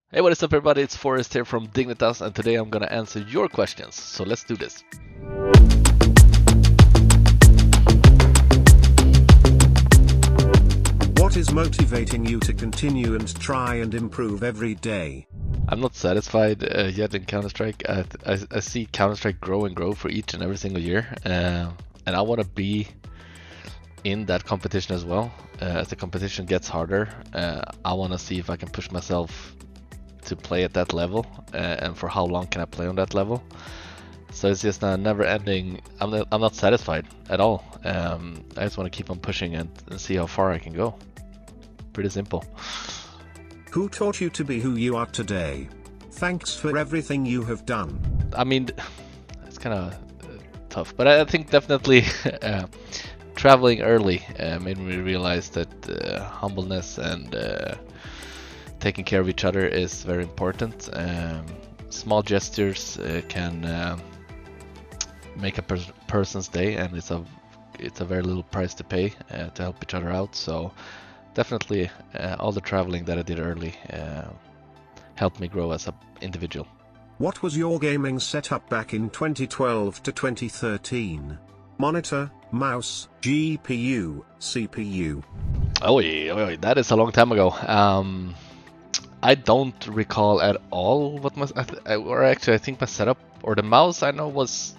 Hey, what is up everybody? It's f0rest here from Dignitas, and today I'm gonna answer your questions. So let's do this. What is motivating you to continue and try and improve every day? I'm not satisfied yet in Counter-Strike. I see Counter-Strike grow and grow for each and every single year, and I want to be in that competition as well. As the competition gets harder, I want to see if I can push myself to play at that level, and for how long can I play on that level. So it's just a never-ending. I'm not satisfied at all. I just want to keep on pushing and see how far I can go. Pretty simple. Who taught you to be who you are today? Thanks for everything you have done. I mean, it's kind of tough, but I think definitely traveling early made me realize that humbleness and taking care of each other is very important. Small gestures can make a person's day, and it's a very little price to pay to help each other out. So definitely all the traveling that I did early helped me grow as an individual. What was your gaming setup back in 2012 to 2013? Monitor, mouse, GPU, CPU. Oh yeah, that is a long time ago. I don't recall at all what my I think my setup or the mouse I know was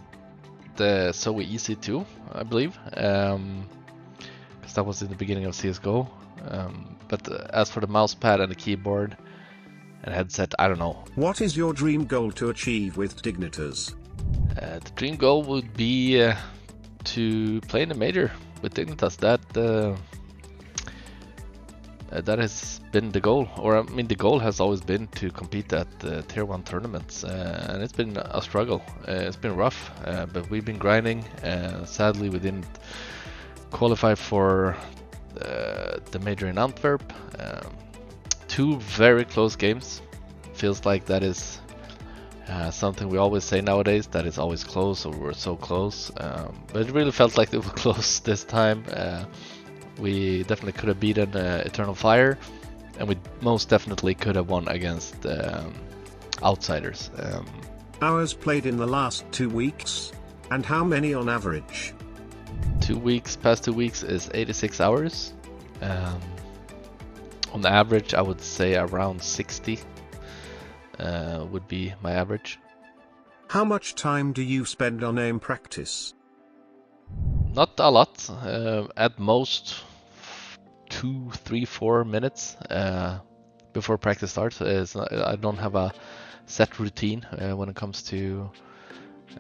the Zoe EC2, I believe, because that was in the beginning of CSGO. But as for the mouse pad and the keyboard and headset, I don't know. What is your dream goal to achieve with Dignitas? The dream goal would be to play in a major with Dignitas. That has been the goal, or I mean the goal has always been to compete at tier 1 tournaments, and it's been a struggle. It's been rough, but we've been grinding. Sadly we didn't qualify for the major in Antwerp. 2 very close games. Feels like that is something we always say nowadays, that is always close, or we're so close, but it really felt like it was close this time. We definitely could have beaten Eternal Fire, and we most definitely could have won against outsiders. Hours played in the last 2 weeks? And how many on average? 2 weeks, past 2 weeks is 86 hours. On average, I would say around 60 would be my average. How much time do you spend on aim practice? Not a lot, at most 2, 3, 4 minutes before practice starts. I don't have a set routine when it comes to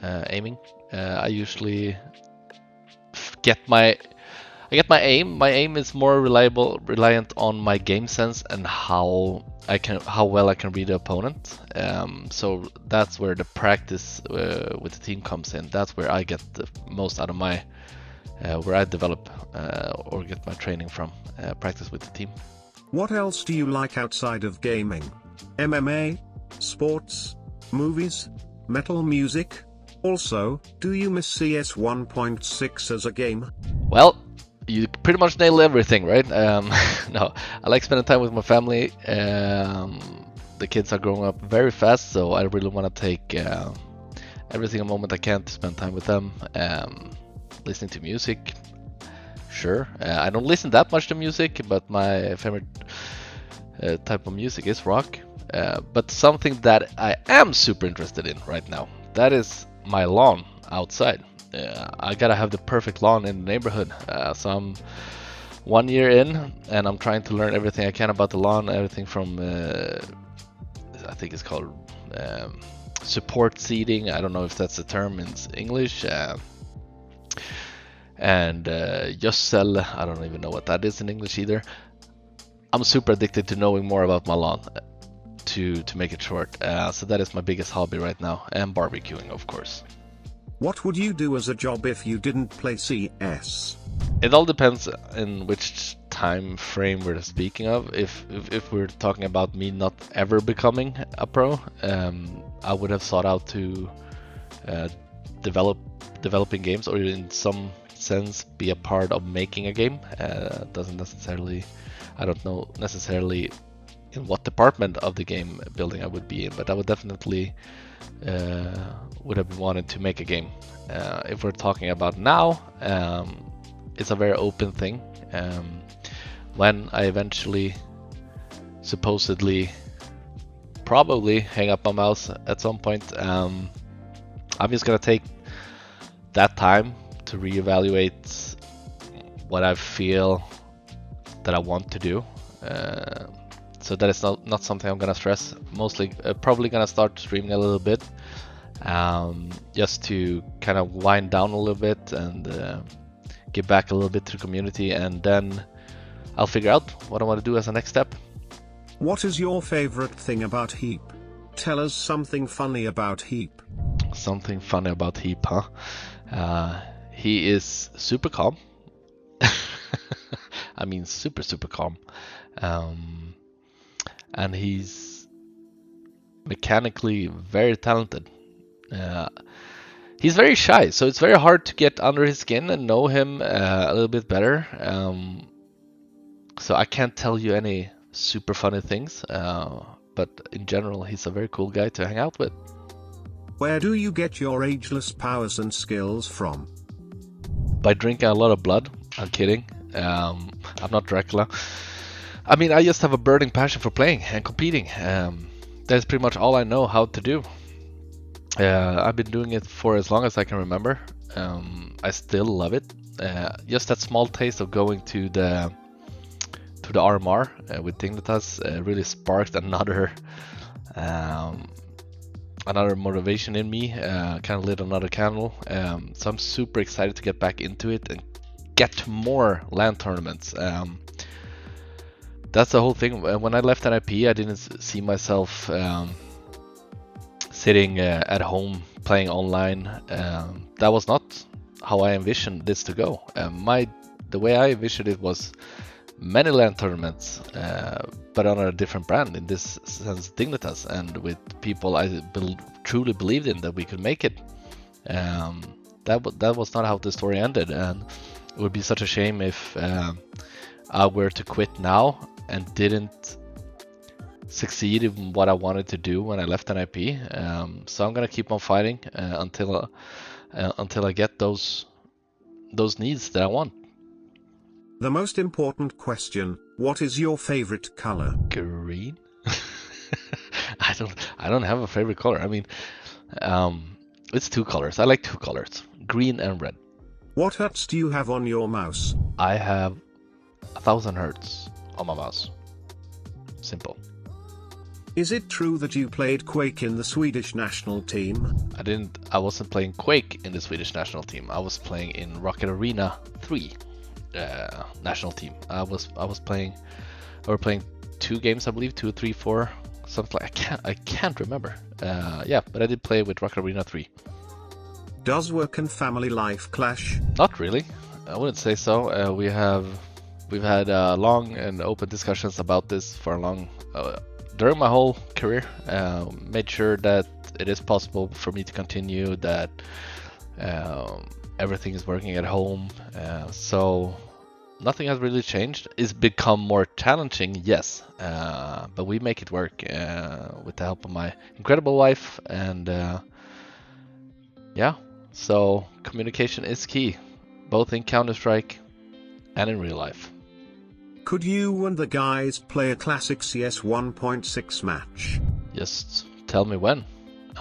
aiming. I usually get my aim. My aim is more reliant on my game sense and how well I can read the opponent. So that's where the practice with the team comes in. That's where I get the most out of my where I develop or get my training from, practice with the team. What else do you like outside of gaming? MMA? Sports? Movies? Metal music? Also, do you miss CS 1.6 as a game? Well, you pretty much nailed everything, right? No, I like spending time with my family. The kids are growing up very fast, so I really want to take every single moment I can to spend time with them. Listening to music, sure. I don't listen that much to music, but my favorite type of music is rock. But something that I am super interested in right now, that is my lawn outside. I gotta have the perfect lawn in the neighborhood. So I'm 1 year in, and I'm trying to learn everything I can about the lawn. Everything from I think it's called support seating. I don't know if that's a term in English. And gödsel, I don't even know what that is in English either. I'm super addicted to knowing more about my lawn, to make it short. So that is my biggest hobby right now, and barbecuing, of course. What would you do as a job if you didn't play CS? It all depends in which time frame we're speaking of. If we're talking about me not ever becoming a pro, I would have sought out to developing games, or in some sense be a part of making a game. Doesn't necessarily, I don't know necessarily in what department of the game building I would be in, but I would definitely would have wanted to make a game. If we're talking about now, it's a very open thing. When I eventually, supposedly, probably hang up my mouse at some point, I'm just gonna take that time to reevaluate what I feel that I want to do. So that is not something I'm gonna stress. Mostly, probably gonna start streaming a little bit, just to kind of wind down a little bit and give back a little bit to the community, and then I'll figure out what I want to do as a next step. What is your favorite thing about HEAP? Tell us something funny about HEAP. Something funny about HEAP, huh? He is super calm. I mean, super calm. And he's mechanically very talented. He's very shy, so it's very hard to get under his skin and know him a little bit better. So I can't tell you any super funny things, but in general, he's a very cool guy to hang out with. Where do you get your ageless powers and skills from? By drinking a lot of blood. I'm kidding. I'm not Dracula. I mean, I just have a burning passion for playing and competing. That's pretty much all I know how to do. I've been doing it for as long as I can remember. I still love it. Just that small taste of going to the RMR with Dignitas really sparked another motivation in me. Kind of lit another candle. So I'm super excited to get back into it and get to more LAN tournaments. That's the whole thing. When I left NIP, I didn't see myself sitting at home playing online. That was not how I envisioned this to go. The way I envisioned it was many LAN tournaments, but on a different brand, in this sense Dignitas, and with people I truly believed in that we could make it. That was not how the story ended, and it would be such a shame if I were to quit now and didn't succeed in what I wanted to do when I left NIP. So I'm gonna keep on fighting until I get those needs that I want. The most important question, what is your favorite color? Green? I don't have a favorite color. I mean, it's two colors. I like two colors, green and red. What Hertz do you have on your mouse? I have 1000 Hertz on my mouse. Simple. Is it true that you played Quake in the Swedish national team? I wasn't playing Quake in the Swedish national team. I was playing in Rocket Arena 3 national team. We were playing 2 games, I believe, 2, 3, 4, something like. I can't remember. Yeah, but I did play with Rocket Arena 3. Does work and family life clash? Not really. I wouldn't say so. We've had long and open discussions about this for a long during my whole career. Made sure that it is possible for me to continue, that everything is working at home. So nothing has really changed. It's become more challenging, yes, but we make it work with the help of my incredible wife, and yeah. So communication is key, both in Counter-Strike and in real life. Could you and the guys play a classic CS 1.6 match? Just tell me when.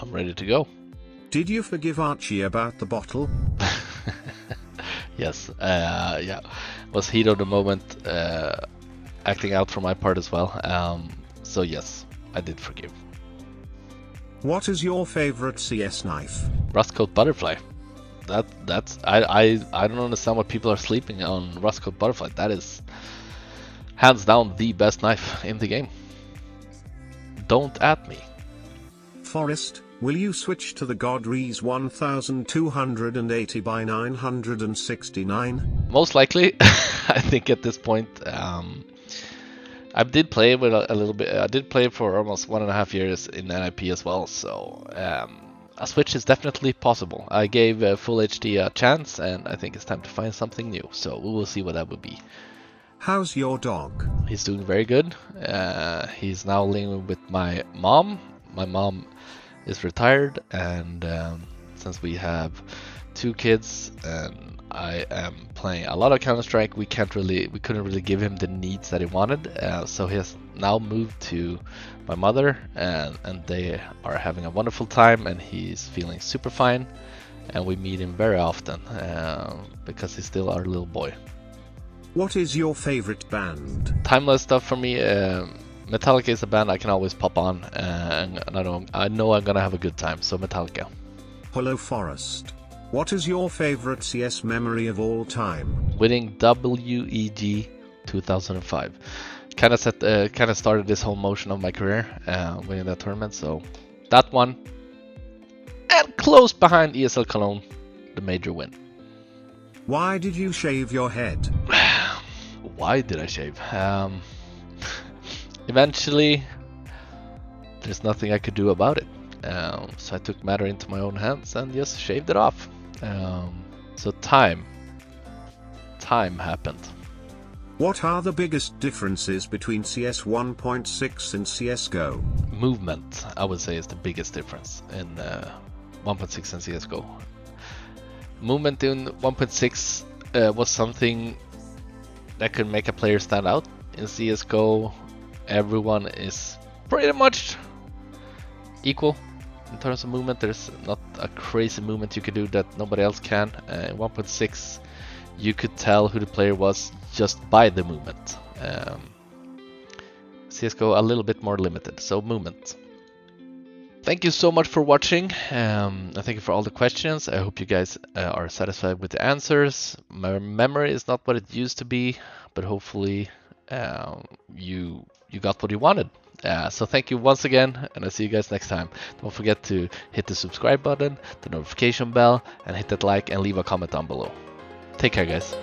I'm ready to go. Did you forgive Archie about the bottle? Yes, yeah. Was heat of the moment acting out for my part as well. So yes, I did forgive. What is your favorite CS knife? Rustcoat Butterfly. That's I don't understand why people are sleeping on Rustcoat Butterfly. That is hands down the best knife in the game. Don't at me. f0rest, will you switch to the Godrees 1280 by 969? Most likely. I think at this point, I did play with a little bit. I did play for almost 1.5 years in NIP as well, so a switch is definitely possible. I gave Full HD a chance, and I think it's time to find something new. So we will see what that will be. How's your dog? He's doing very good. He's now living with my mom. My mom is retired, and since we have 2 kids and I am playing a lot of Counter-Strike, we couldn't really give him the needs that he wanted. So he has now moved to my mother, and they are having a wonderful time, and he's feeling super fine. And we meet him very often because he's still our little boy. What is your favorite band? Timeless stuff for me. Metallica is a band I can always pop on, and I know I'm gonna have a good time. So Metallica. Hello f0rest. What is your favorite CS memory of all time? Winning WEG 2005. Kind of started this whole motion of my career, winning that tournament. So that one, and close behind ESL Cologne, the major win. Why did you shave your head? Why did I shave? Eventually, there's nothing I could do about it. So I took matter into my own hands and just shaved it off. So time happened. What are the biggest differences between CS 1.6 and CSGO? Movement, I would say, is the biggest difference in 1.6 and CSGO. Movement in 1.6 was something that could make a player stand out. In CSGO, everyone is pretty much equal in terms of movement. There's not a crazy movement you could do that nobody else can. In 1.6, you could tell who the player was just by the movement. CSGO a little bit more limited, so movement. Thank you so much for watching, and thank you for all the questions. I hope you guys are satisfied with the answers. My memory is not what it used to be, but hopefully you got what you wanted. So thank you once again, and I'll see you guys next time. Don't forget to hit the subscribe button, the notification bell, and hit that like and leave a comment down below. Take care, guys.